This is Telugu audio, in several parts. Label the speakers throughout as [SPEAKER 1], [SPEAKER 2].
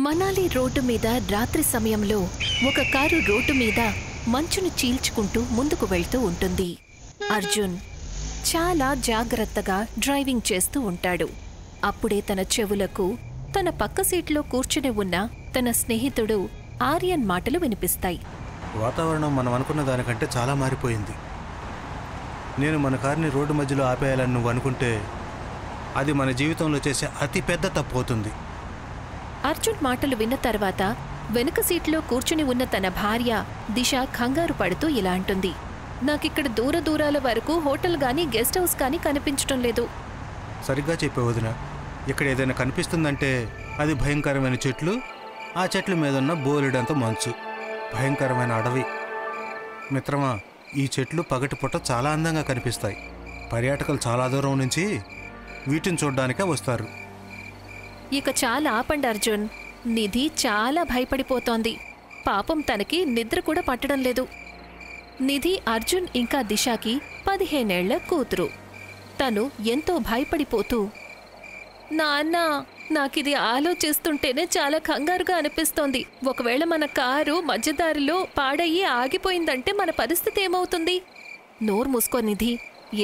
[SPEAKER 1] మనాలి రోడ్డు మీద రాత్రి సమయంలో ఒక కారు రోడ్డు మీద మంచును చీల్చుకుంటూ ముందుకు వెళ్తూ ఉంటుంది. అర్జున్ చాలా జాగ్రత్తగా డ్రైవింగ్ చేస్తూ ఉంటాడు. అప్పుడే తన చెవులకు తన పక్క సీట్లో కూర్చుని ఉన్న తన స్నేహితుడు ఆర్యన్ మాటలు వినిపిస్తాయి.
[SPEAKER 2] వాతావరణం మనం అనుకున్న దానికంటే చాలా మారిపోయింది. నేను మన కారుని రోడ్డు మధ్యలో ఆపేయాలని నువ్వు అనుకుంటే అది మన జీవితంలో చేసే అతి పెద్ద తప్పు అవుతుంది.
[SPEAKER 1] అర్జున్ మాటలు విన్న తర్వాత వెనుక సీట్లో కూర్చుని ఉన్న తన భార్య దిశ కంగారు పడుతూ ఇలా అంటుంది. నాకిక్కడ దూర దూరాల వరకు హోటల్ గానీ గెస్ట్ హౌస్ కానీ కనిపించటం లేదు.
[SPEAKER 2] సరిగ్గా చెప్పే వదిన, ఇక్కడ ఏదైనా కనిపిస్తుందంటే అది భయంకరమైన చెట్లు, ఆ చెట్ల మీద ఉన్న బోలెడంత మంచు, భయంకరమైన అడవి. మిత్రమా, ఈ చెట్లు పగటిపూట చాలా అందంగా కనిపిస్తాయి. పర్యాటకులు చాలా దూరం నుంచి వీటిని చూడ్డానికే వస్తారు.
[SPEAKER 1] ఇక చాలా ఆపండి అర్జున్. నిధి చాలా భయపడిపోతోంది. పాపం తనకి నిద్ర కూడా పట్టడం లేదు. నిధి అర్జున్ ఇంకా దిశకి 15 ఏళ్ల కూతురు. తను ఎంతో భయపడిపోతూ, నాన్నా, నాకిది ఆలోచిస్తుంటేనే చాలా కంగారుగా అనిపిస్తోంది. ఒకవేళ మన కారు మధ్యదారిలో పాడయ్యి ఆగిపోయిందంటే మన పరిస్థితి ఏమవుతుంది? నోరు మూసుకో నిధి.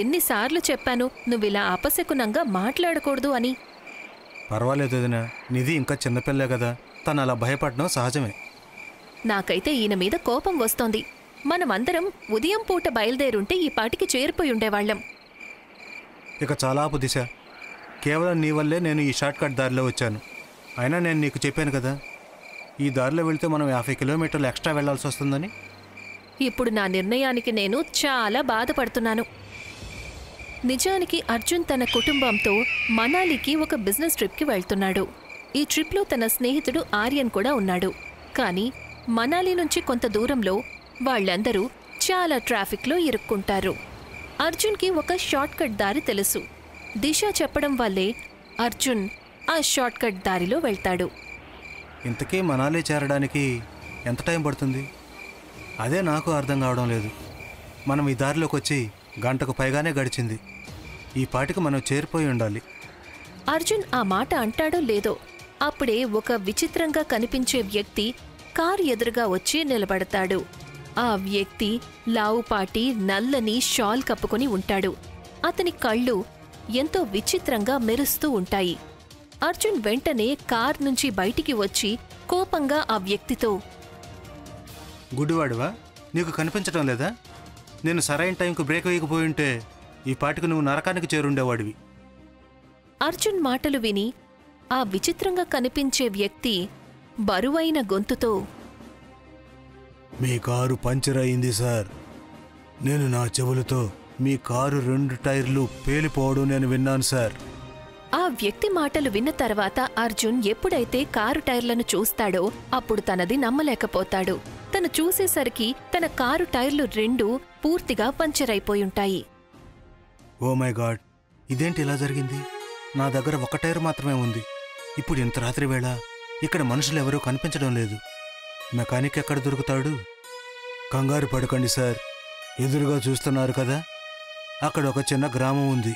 [SPEAKER 1] ఎన్నిసార్లు చెప్పాను నువ్విలా అపశకునంగా మాట్లాడకూడదు అని.
[SPEAKER 2] పర్వాలేదు వదిన, నిధి ఇంకా చిన్నపిల్లే కదా, తను అలా భయపడడం సహజమే.
[SPEAKER 1] నాకైతే ఈయన మీద కోపం వస్తోంది. మనమందరం ఉదయం పూట బయలుదేరుంటే ఈ పాటికి చేరిపోయి ఉండేవాళ్లం.
[SPEAKER 2] ఇక చాలా ఆపు దిశ. కేవలం నీ వల్లే నేను ఈ షార్ట్ కట్ దారిలో వచ్చాను. అయినా నేను నీకు చెప్పాను కదా, ఈ దారిలో వెళ్తే మనం 50 కిలోమీటర్లు ఎక్స్ట్రా వెళ్లాల్సి వస్తుందని.
[SPEAKER 1] ఇప్పుడు నా నిర్ణయానికి నేను చాలా బాధపడుతున్నాను. నిజానికి అర్జున్ తన కుటుంబంతో మనాలికి ఒక బిజినెస్ ట్రిప్కి వెళ్తున్నాడు. ఈ ట్రిప్లో తన స్నేహితుడు ఆర్యన్ కూడా ఉన్నాడు. కానీ మనాలి నుంచి కొంత దూరంలో వాళ్లందరూ చాలా ట్రాఫిక్లో ఇరుక్కుంటారు. అర్జున్కి ఒక షార్ట్ కట్ దారి తెలుసు. దిశ చెప్పడం వల్లే అర్జున్ ఆ షార్ట్ కట్ దారిలో వెళ్తాడు.
[SPEAKER 2] ఇంతకీ మనాలి చేరడానికి ఎంత టైం పడుతుంది? అదే నాకు అర్థం కావడం లేదు. మనం ఈ దారిలోకి వచ్చి గంటకు పైగానే గడిచింది. ఈ పాటికి మనం చేరిపోయి ఉండాలి.
[SPEAKER 1] అర్జున్ ఆ మాట అంటాడో లేదో అప్పుడే ఒక విచిత్రంగా కనిపించే వ్యక్తి కారు ఎదురుగా వచ్చి నిలబడతాడు. ఆ వ్యక్తి లావుపాటి నల్లని షాల్ కప్పుకొని ఉంటాడు. అతని కళ్ళు ఎంతో విచిత్రంగా మెరుస్తూ ఉంటాయి. అర్జున్ వెంటనే కార్ నుంచి బయటికి వచ్చి కోపంగా ఆ వ్యక్తితో,
[SPEAKER 2] గుడ్డివాడివా? నీకు కనిపించడం లేదా? నేను సరైన టైంకు బ్రేక్ వేయకపోయింటే ఈ పాటికి నువ్వు నరకానికి చేరుండేవాడివి.
[SPEAKER 1] అర్జున్ మాటలు విని ఆ విచిత్రంగా కనిపించే వ్యక్తి బరువైన గొంతుతో,
[SPEAKER 2] మీ కారు పంచర్ అయింది సార్. నేను నా చెవులతో మీ కారు 2 టైర్లు పేలిపోవడం నేను విన్నాను సార్.
[SPEAKER 1] ఆ వ్యక్తి మాటలు విన్న తర్వాత అర్జున్ ఎప్పుడైతే కారు టైర్లను చూస్తాడో అప్పుడు తనది నమ్మలేకపోతాడు. తను చూసేసరికి తన కారు టైర్లు 2 పూర్తిగా పంచర్ అయిపోయుంటాయి.
[SPEAKER 2] ఓ మై గాడ్, ఇదేంటి ఇలా జరిగింది? నా దగ్గర 1 టైర్ మాత్రమే ఉంది. ఇప్పుడు ఇంత రాత్రి వేళ ఇక్కడ మనుషులెవరూ కనిపించడం లేదు. మెకానిక్ ఎక్కడ దొరుకుతాడు? కంగారు పడకండి సార్, ఎదురుగా చూస్తున్నారు కదా, అక్కడ ఒక చిన్న గ్రామం ఉంది.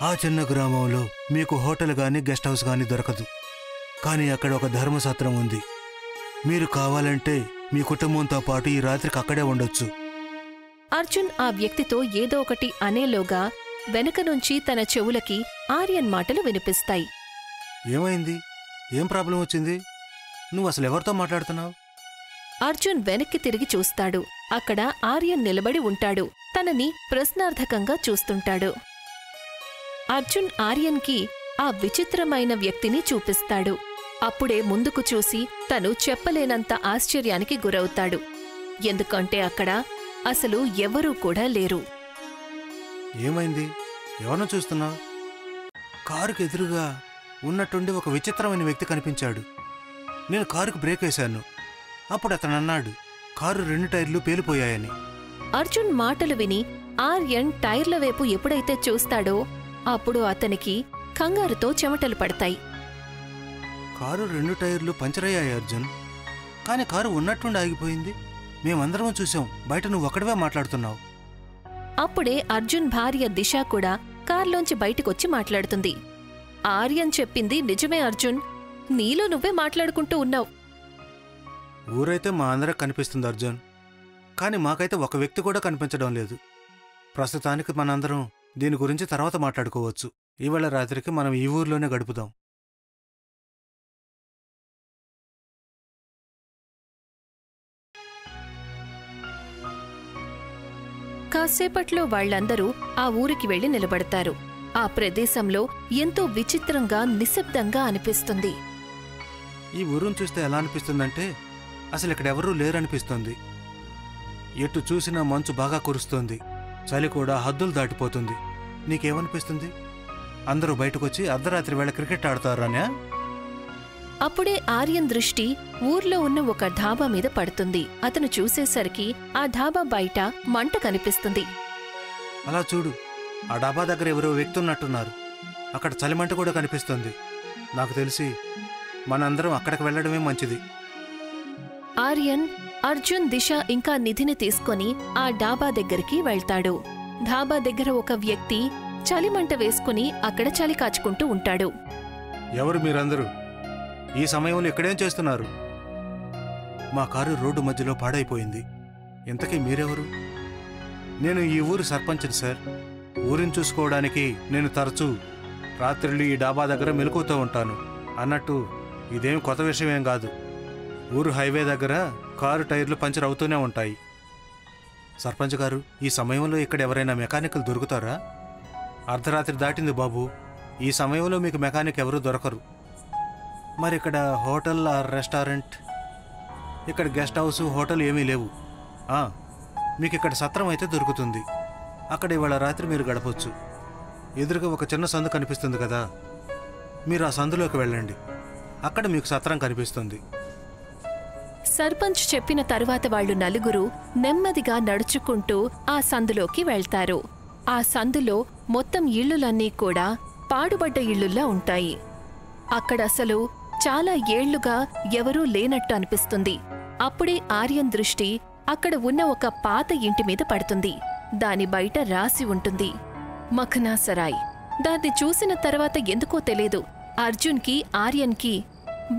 [SPEAKER 2] ఆ చిన్న గ్రామంలో మీకు హోటల్ గానీ గెస్ట్ హౌస్ గానీ దొరకదు. కానీ అక్కడ ఒక ధర్మసత్రం ఉంది. మీరు కావాలంటే మీ కుటుంబంతో పాటు ఈ రాత్రికి అక్కడే ఉండొచ్చు.
[SPEAKER 1] అర్జున్ ఆ వ్యక్తితో ఏదో ఒకటి అనేలోగా వెనుక నుంచి తన చెవులకి ఆర్యన్ మాటలు వినిపిస్తాయి.
[SPEAKER 2] ఏమైంది? ఏం ప్రాబ్లం వచ్చింది? నువ్వు అసలు ఎవరితో మాట్లాడుతున్నావు?
[SPEAKER 1] అర్జున్ వెనక్కి తిరిగి చూస్తాడు. అక్కడ ఆర్యన్ నిలబడి ఉంటాడు. తనని ప్రశ్నార్థకంగా చూస్తుంటాడు. అర్జున్ ఆర్యన్కి ఆ విచిత్రమైన వ్యక్తిని చూపిస్తాడు. అప్పుడే ముందుకు చూసి తను చెప్పలేనంత ఆశ్చర్యానికి గురవుతాడు. ఎందుకంటే అక్కడ అసలు ఎవరూ కూడా లేరు.
[SPEAKER 2] ఏమైంది? ఎవరిని చూస్తున్నావు? కారుకు ఎదురుగా ఉన్నట్టుండి ఒక విచిత్రమైన వ్యక్తి కనిపించాడు. నేను కారుకు బ్రేక్ వేశాను. అప్పుడు అతను అన్నాడు, కారు 2 టైర్లు పేలిపోయాయని.
[SPEAKER 1] అర్జున్ మాటలు విని ఆర్యన్ టైర్ల వైపు ఎప్పుడైతే చూస్తాడో అప్పుడు అతనికి కంగారుతో చెమటలు పడతాయి.
[SPEAKER 2] కారు 2 టైర్లు పంచర్ అయ్యాయి అర్జున్, కానీ కారు ఉన్నట్టుండి ఆగిపోయింది. మేమందరం చూసాం. బయట నువ్వు ఒక్కడివే మాట్లాడుతున్నావు.
[SPEAKER 1] అప్పుడే అర్జున్ భార్య దిశ కూడా కార్లోంచి బయటికొచ్చి మాట్లాడుతుంది. ఆర్యన్ చెప్పింది నిజమే అర్జున్. నీలో నువ్వే మాట్లాడుకుంటూ ఉన్నావు.
[SPEAKER 2] ఊరైతే మా అందరికి కనిపిస్తుంది అర్జున్, కానీ మాకైతే ఒక వ్యక్తి కూడా కనిపించడం లేదు. ప్రస్తుతానికి మనందరం దీని గురించి తర్వాత మాట్లాడుకోవచ్చు. ఇవాళ రాత్రికి మనం ఈ ఊర్లోనే గడుపుదాం.
[SPEAKER 1] కాసేపట్లో వాళ్లందరూ ఆ ఊరికి వెళ్లి నిలబడతారు. ఆ ప్రదేశంలో ఎంతో విచిత్రంగా నిశ్శబ్దంగా అనిపిస్తుంది.
[SPEAKER 2] ఈ ఊరును చూస్తే ఎలా అనిపిస్తుందంటే అసలు ఇక్కడెవరూ లేరనిపిస్తుంది. ఎటు చూసినా మంచు బాగా కురుస్తోంది, చలి కూడా హద్దులు దాటిపోతుంది. నీకేమనిపిస్తుంది? అందరూ బయటకొచ్చి అర్ధరాత్రి వేళ క్రికెట్ ఆడతారనే?
[SPEAKER 1] అప్పుడే ఆర్యన్ దృష్టి ఊర్లో ఉన్న ఒక ఢాబా మీద పడుతుంది. అతను చూసేసరికి ఆ ఢాబా బయట మంట కనిపిస్తుంది.
[SPEAKER 2] అలా చూడు, ఆ డాబా దగ్గర ఎవరో వ్యక్తి ఉన్నట్టున్నారు. అక్కడ చలిమంట కూడా కనిపిస్తుంది. నాకు తెలిసి మనందరం అక్కడికి వెళ్లడమే మంచిది.
[SPEAKER 1] ఆర్యన్, అర్జున్, దిశ ఇంకా నిధిని తీసుకొని ఆ డాబా దగ్గరికి వెళ్తాడు. ఢాబా దగ్గర ఒక వ్యక్తి చలిమంట వేసుకుని అక్కడ చలి కాచుకుంటూ ఉంటాడు.
[SPEAKER 2] ఎవరు మీరందరూ? ఈ సమయంలో ఇక్కడేం చేస్తున్నారు? మా కారు రోడ్డు మధ్యలో పాడైపోయింది. ఇంతకీ మీరెవరు? నేను ఈ ఊరు సర్పంచ్ని సార్. ఊరిని చూసుకోవడానికి నేను తరచూ రాత్రులు ఈ డాబా దగ్గర మెలకుతూ ఉంటాను. అన్నట్టు ఇదేం కొత్త విషయమేం కాదు. ఊరు హైవే దగ్గర కారు టైర్లు పంచర్ అవుతూనే ఉంటాయి. సర్పంచ్ గారు, ఈ సమయంలో ఇక్కడ ఎవరైనా మెకానికల్ దొరుకుతారా? అర్ధరాత్రి దాటింది బాబు. ఈ సమయంలో మీకు మెకానిక్ ఎవరూ దొరకరు. మరి ఇక్కడ హోటల్ ఆర్ రెస్టారెంట్, ఇక్కడ గెస్ట్ హౌస్, హోటల్ ఏమీ లేవు. మీకు ఇక్కడ సత్రం అయితే దొరుకుతుంది. అక్కడ ఇవాళ రాత్రి మీరు గడపొచ్చు. ఎదురుగా ఒక చిన్న సందు కనిపిస్తుంది కదా, మీరు ఆ సందులోకి వెళ్ళండి. అక్కడ మీకు సత్రం కనిపిస్తుంది.
[SPEAKER 1] సర్పంచ్ చెప్పిన తరువాత వాళ్ళు నలుగురు నెమ్మదిగా నడుచుకుంటూ ఆ సందులోకి వెళ్తారు. ఆ సందులో మొత్తం ఇళ్లులన్నీ కూడా పాడుబడ్డ ఇళ్లుల్లా ఉంటాయి. అక్కడసలు చాలా ఏళ్లుగా ఎవరూ లేనట్టు అనిపిస్తుంది. అప్పుడే ఆర్యన్ దృష్టి అక్కడ ఉన్న ఒక పాత ఇంటి మీద పడుతుంది. దాని బయట రాసి ఉంటుంది మఖనా సరాయ్. దాన్ని చూసిన తర్వాత ఎందుకో తెలీదు, అర్జున్కి ఆర్యన్కి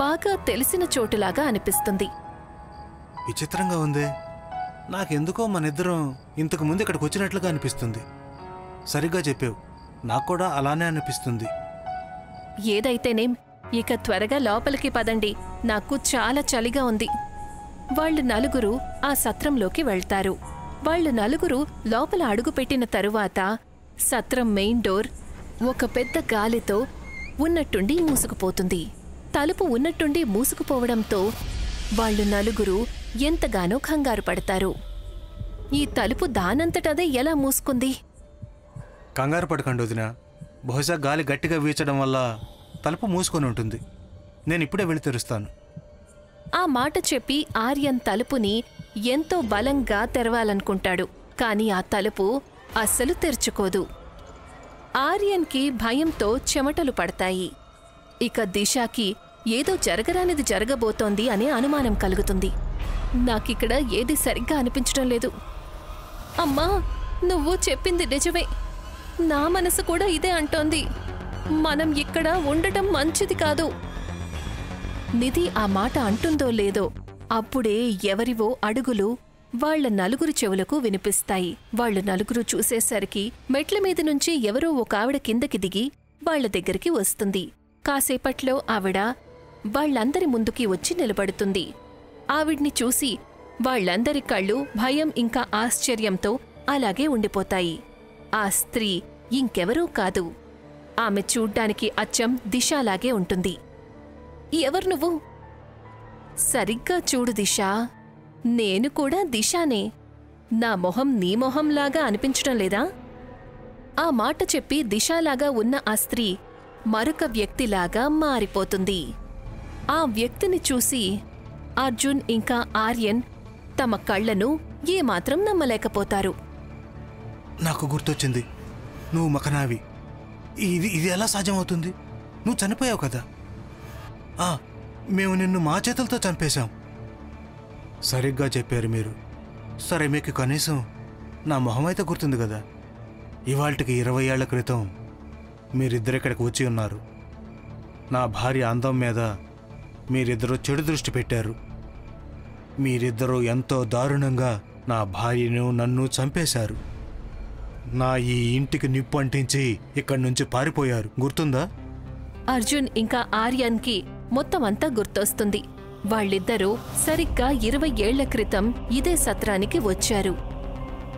[SPEAKER 1] బాగా తెలిసిన చోటులాగా అనిపిస్తుంది.
[SPEAKER 2] విచిత్రంగా ఉందే. నాకెందుకో మనిద్దరం ఇంతకు ముందు ఇక్కడికి వచ్చినట్లుగా అనిపిస్తుంది. సరిగ్గా చెప్పావు, నాకు కూడా అలానే అనిపిస్తుంది.
[SPEAKER 1] ఏదైతేనేం ఇక త్వరగా లోపలికి పదండి, నాకు చాలా చలిగా ఉంది. వాళ్ళు నలుగురు ఆ సత్రంలోకి వెళ్తారు. వాళ్ళు నలుగురు లోపల అడుగుపెట్టిన తరువాత సత్రం మెయిన్ డోర్ ఒక పెద్ద గాలితో ఉన్నట్టుండి మూసుకుపోతుంది. తలుపు ఉన్నట్టుండి మూసుకుపోవడంతో వాళ్ళు నలుగురు ఎంతగానో కంగారు పడతారు. ఈ తలుపు దానంతటదే ఎలా మూసుకుంది?
[SPEAKER 2] కంగారు పడకండి వదినా, బహుశా గాలి గట్టిగా వీచడం వల్ల తలుపు మూసుకొని ఉంటుంది. నేను ఇప్పుడే వెళ్ళి తెరుస్తాను.
[SPEAKER 1] ఆ మాట చెప్పి ఆర్యన్ తలుపుని ఎంతో బలంగా తెరవాలనుకుంటాడు. కాని ఆ తలుపు అస్సలు తెరుచుకోదు. ఆర్యన్కి భయంతో చెమటలు పడతాయి. ఇక దిశాకి ఏదో జరగరానిది జరగబోతోంది అనే అనుమానం కలుగుతుంది. నాకిక్కడ ఏది సరిగ్గా అనిపించడం లేదు. అమ్మా, నువ్వు చెప్పింది నిజమే. నా మనసు కూడా ఇదే అంటోంది. మనం ఇక్కడ ఉండటం మంచిది కాదు. నిధి ఆ మాట అంటుందో లేదో అప్పుడే ఎవరివో అడుగులు వాళ్ల నలుగురు చెవులకు వినిపిస్తాయి. వాళ్ళు నలుగురు చూసేసరికి మెట్ల మీద నుంచి ఎవరో ఒక ఆవిడ కిందకి దిగి వాళ్ల దగ్గరికి వస్తుంది. కాసేపట్లో ఆవిడ వాళ్లందరి ముందుకి వచ్చి నిలబడుతుంది. ఆవిడ్ని చూసి వాళ్లందరి కళ్ళు భయం ఇంకా ఆశ్చర్యంతో అలాగే ఉండిపోతాయి. ఆ స్త్రీ ఇంకెవరూ కాదు, ఆమె చూడ్డానికి అచ్చం దిశాలాగే ఉంటుంది. ఎవరు నువ్వు? సరిగ్గా చూడు దిశా, నేను కూడా దిశానే. నా మొహం నీ మొహంలాగా అనిపించడం లేదా? ఆ మాట చెప్పి దిశాలాగా ఉన్న ఆ స్త్రీ మరొక వ్యక్తిలాగా మారిపోతుంది. ఆ వ్యక్తిని చూసి అర్జున్ ఇంకా ఆర్యన్ తమ కళ్లను ఏమాత్రం నమ్మలేకపోతారు.
[SPEAKER 2] నాకు గుర్తొచ్చింది, నువ్వు మఖనావి. ఇది ఎలా సాధ్యమవుతుంది? నువ్వు చనిపోయావు కదా. మేము నిన్ను మా చేతులతో చంపేశాం. సరిగ్గా చెప్పారు మీరు. సరే, మీకు కనీసం నా మొహం అయితే గుర్తుంది కదా. ఇవాళ్టికి 20 ఏళ్ల క్రితం మీరిద్దరిక్కడికి వచ్చి ఉన్నారు. నా భార్య అందం మీద మీరిద్దరూ చెడు దృష్టి పెట్టారు. మీరిద్దరూ ఎంతో దారుణంగా నా భార్యను నన్ను చంపేశారు. నా ఈ ఇంటికి నిప్పు అంటించి ఇక్కడి నుంచి పారిపోయారు, గుర్తుందా?
[SPEAKER 1] అర్జున్ ఇంకా ఆర్యన్కి మొత్తం అంతా గుర్తొస్తుంది. వాళ్ళిద్దరూ సరిగ్గా 20 ఏళ్ల క్రితం ఇదే సత్రానికి వచ్చారు.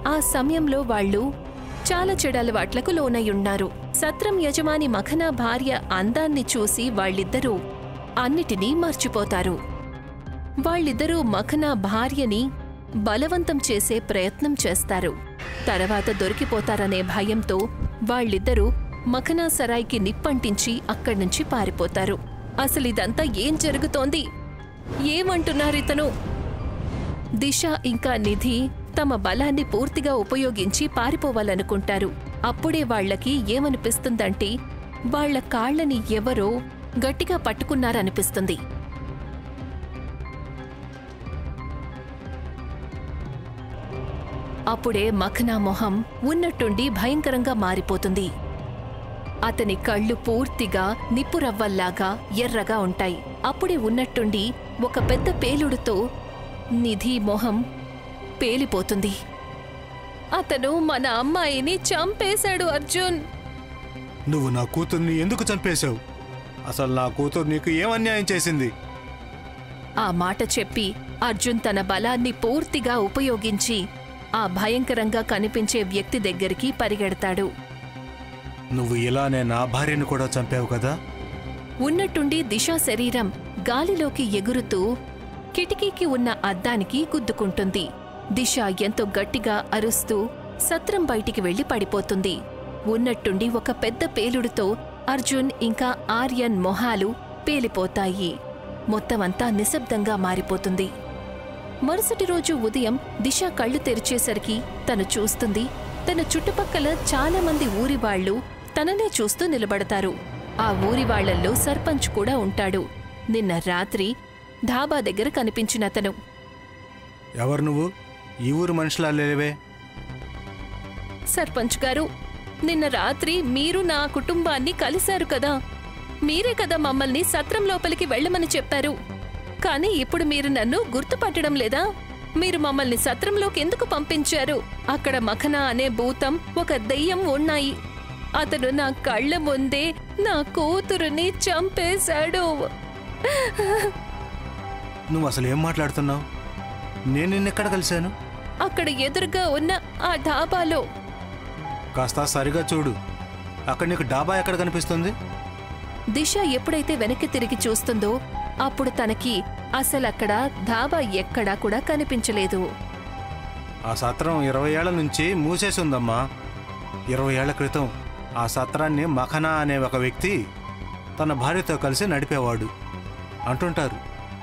[SPEAKER 1] ఆ సమయంలో వాళ్ళు చాలా చెడలవాట్లకు లోనయ్యున్నారు. సత్రం యజమాని మఖనా భార్య అందాన్ని చూసి వాళ్ళిద్దరూ అన్నిటినీ మర్చిపోతారు. వాళ్ళిద్దరూ మఖనా భార్యని బలవంతం చేసే ప్రయత్నం చేస్తారు. తర్వాత దొరికిపోతారనే భయంతో వాళ్ళిద్దరూ మఖనా సరాయ్కి నిప్పంటించి అక్కడ్నుంచి పారిపోతారు. అసలిదంతా ఏం జరుగుతోంది? ఏమంటున్నారితను? దిశ ఇంకా నిధి తమ బలాన్ని పూర్తిగా ఉపయోగించి పారిపోవాలనుకుంటారు. అప్పుడే వాళ్లకి ఏమనిపిస్తుందంటే వాళ్ల కాళ్లని ఎవరో గట్టిగా పట్టుకున్నారనిపిస్తుంది. అప్పుడే మఖనా మొహం ఉన్నట్టుండి భయంకరంగా మారిపోతుంది. అతని కళ్ళు పూర్తిగా నిప్పురవ్వల్లాగా ఎర్రగా ఉంటాయి. అప్పుడే ఉన్నట్టుండి ఒక పెద్ద పేలుడుతో నిధి మొహం పేలిపోతుంది. అతను మన అమ్మాయిని చంపేశాడు అర్జున్.
[SPEAKER 2] నువ్వు నా కూతుర్ని ఎందుకు చంపేశావు? అసలు నా కూతురు నీకు ఏం అన్యాయం చేసింది?
[SPEAKER 1] ఆ మాట చెప్పి అర్జున్ తన బలాన్ని పూర్తిగా ఉపయోగించి ఆ భయంకరంగా కనిపించే వ్యక్తి దగ్గరికి పరిగెడతాడు.
[SPEAKER 2] నువ్వు ఇలానే నా భార్యను కూడా చంపావు కదా?
[SPEAKER 1] ఉన్నట్టుండి దిశ శరీరం గాలిలోకి ఎగురుతూ కిటికీకి ఉన్న అద్దానికి గుద్దుకుంటుంది. దిశ ఎంతో గట్టిగా అరుస్తూ సత్రం బయటికి వెళ్లి పడిపోతుంది. ఉన్నట్టుండి ఒక పెద్ద పేలుడుతో అర్జున్ ఇంకా ఆర్యన్ మొహాలు పేలిపోతాయి. మొత్తమంతా నిశ్శబ్దంగా మారిపోతుంది. మరుసటి రోజు ఉదయం దిశ కళ్ళు తెరిచేసరికి తను చూస్తుంది, తన చుట్టుపక్కల చాలామంది ఊరివాళ్లు తననే చూస్తూ నిలబడతారు. ఆ ఊరివాళ్లల్లో సర్పంచ్ కూడా ఉంటాడు. నిన్న రాత్రి ధాబా దగ్గర కనిపించినతను.
[SPEAKER 2] ఎవరు నువ్వు? ఈ ఊరు మనుషులా లేవే?
[SPEAKER 1] సర్పంచ్ గారు, నిన్న రాత్రి మీరు నా కుటుంబాన్ని కలిశారు కదా. మీరే కదా మమ్మల్ని సత్రం లోపలికి వెళ్లమని చెప్పారు. కానీ ఇప్పుడు మీరు నన్ను గుర్తుపట్టడం లేదా? మీరు మమ్మల్ని సత్రంలోకి ఎందుకు పంపించారు? అక్కడ మఖనా అనే భూతం, ఒక దెయ్యం ఉన్నాయి. అతను నా కళ్ళ ముందే నా కూతురుని చంపేశాడు.
[SPEAKER 2] నువ్వు అసలు ఏం మాట్లాడుతున్నావు? నేను నిన్నెక్కడ కలిశాను?
[SPEAKER 1] అక్కడ ఎదురుగా ఉన్న ఆ డాబాలో.
[SPEAKER 2] కాస్త సరిగా చూడు. అక్కడ నీకు డాబా ఎక్కడ కనిపిస్తుంది?
[SPEAKER 1] దిశ ఎప్పుడైతే వెనక్కి తిరిగి చూస్తుందో అప్పుడు తనకి అసలక్కడ డాబా ఎక్కడా కూడా కనిపించలేదు.
[SPEAKER 2] ఆ సత్రం 20 ఏళ్ల నుంచి మూసేసి ఉందమ్మా. 20 ఏళ్ల క్రితం ఆ సత్రాన్ని మఖనా అనే ఒక వ్యక్తి తన భార్యతో కలిసి నడిపేవాడు. అంటుంటారు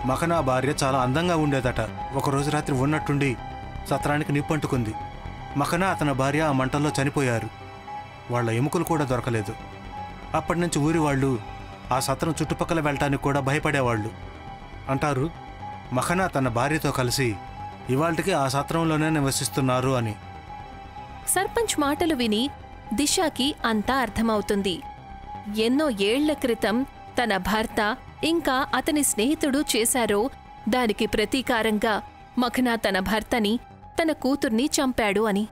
[SPEAKER 2] మఖనా భార్య చాలా అందంగా ఉండేదట. ఒకరోజు రాత్రి ఉన్నట్టుండి సత్రానికి నిప్పంటుకుంది. మఖనా అతని భార్య ఆ మంటల్లో చనిపోయారు. వాళ్ల ఎముకలు కూడా దొరకలేదు. అప్పటి నుంచి ఊరి వాళ్ళు ఆ సత్రం చుట్టుపక్కల వెళ్ళటానికి కూడా భయపడేవాళ్ళు. అంటారు మఖనా తన భార్యతో కలిసి ఇవాళ్టికి ఆ సత్రంలోనే నివసిస్తున్నారు అని.
[SPEAKER 1] సర్పంచ్ మాటలు విని దిశాకి అంతా అర్థమవుతుంది. ఎన్నో ఏళ్ల క్రితం తన భర్త ఇంకా అతని స్నేహితుడు చేశారో దానికి ప్రతీకారంగా మఖనా తన భర్తని, తన కూతుర్ని చంపాడు అని.